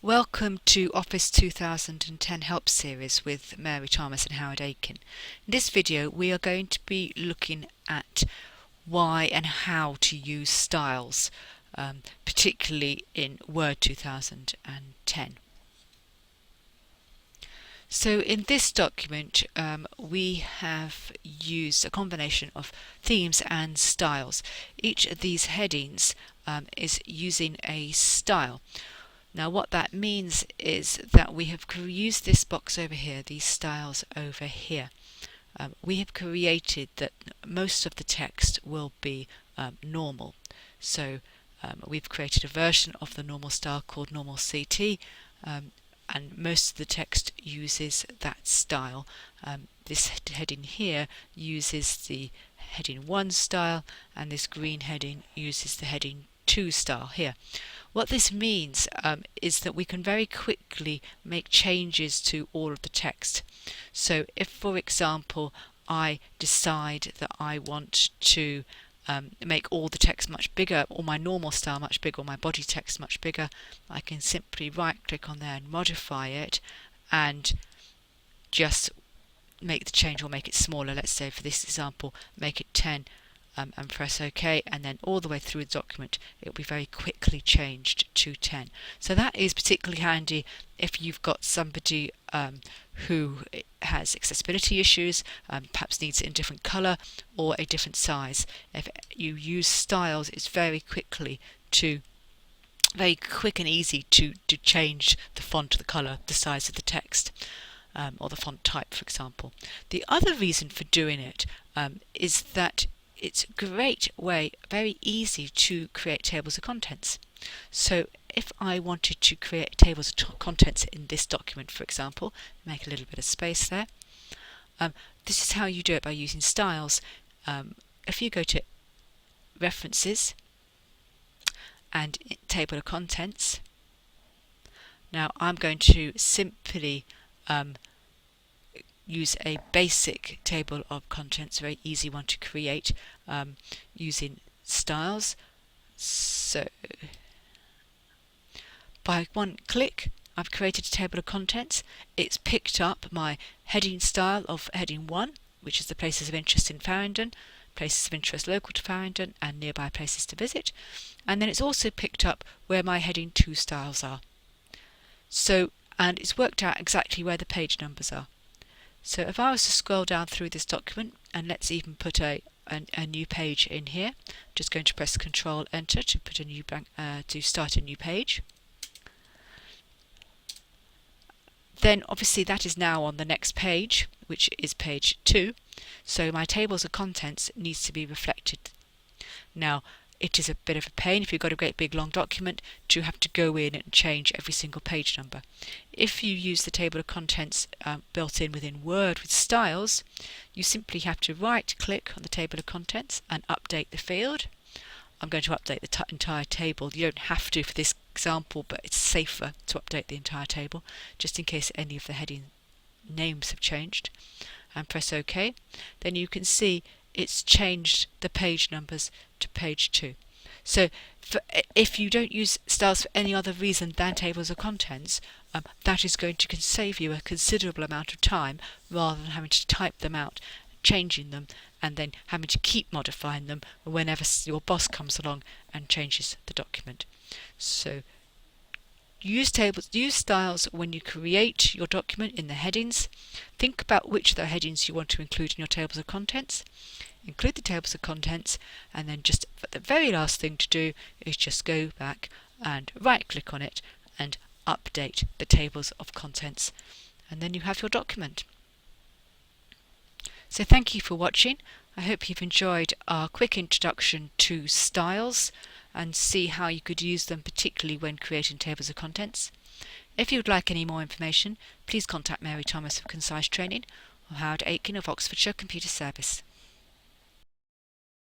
Welcome to Office 2010 Help Series with Mary Thomas and Howard Aiken. In this video we are going to be looking at why and how to use styles, particularly in Word 2010. So in this document we have used a combination of themes and styles. Each of these headings is using a style. Now what that means is that we have used this box over here, these styles over here. We have created that most of the text will be normal. So we've created a version of the normal style called Normal CT, and most of the text uses that style. This heading here uses the heading 1 style, and this green heading uses the heading 2 style here. What this means is that we can very quickly make changes to all of the text. So if, for example, I decide that I want to make all the text much bigger, or my normal style much bigger, or my body text much bigger, I can simply right click on there and modify it and just make the change or make it smaller. Let's say for this example make it 10 and press OK, and then all the way through the document it will be very quickly changed to 10. So that is particularly handy if you've got somebody who has accessibility issues, perhaps needs it in a different colour or a different size. If you use styles, it's very quick and easy to change the font, the colour, the size of the text, or the font type, for example. The other reason for doing it is that it's a great way, very easy to create tables of contents. So if I wanted to create tables of contents in this document, for example, make a little bit of space there. This is how you do it, by using styles. If you go to References and Table of Contents, now I'm going to simply use a basic table of contents, very easy one to create using styles. So by one click I've created a table of contents. It's picked up my heading style of heading 1, which is the places of interest in Farringdon, places of interest local to Farringdon and nearby places to visit, and then it's also picked up where my heading 2 styles are. So, and it's worked out exactly where the page numbers are. So if I was to scroll down through this document, and let's even put a new page in here, I'm just going to press Control Enter to put a new blank, to start a new page. Then obviously that is now on the next page, which is page 2. So my tables of contents needs to be reflected. Now it is a bit of a pain if you've got a great big long document to have to go in and change every single page number. If you use the table of contents built in within Word with styles, you simply have to right click on the table of contents and update the field. I'm going to update the entire table. You don't have to for this example, but it's safer to update the entire table just in case any of the heading names have changed, and press OK. Then you can see it's changed the page numbers to page 2. So if you don't use styles for any other reason than tables of contents, that is going to save you a considerable amount of time, rather than having to type them out, changing them, and then having to keep modifying them whenever your boss comes along and changes the document. So use styles when you create your document in the headings. Think about which of the headings you want to include in your tables of contents. Include the tables of contents, and then just the very last thing to do is just go back and right click on it and update the tables of contents, and then you have your document. So thank you for watching. I hope you've enjoyed our quick introduction to styles and see how you could use them, particularly when creating tables of contents. If you would like any more information, please contact Mary Thomas of Concise Training or Howard Aiken of Oxfordshire Computer Service.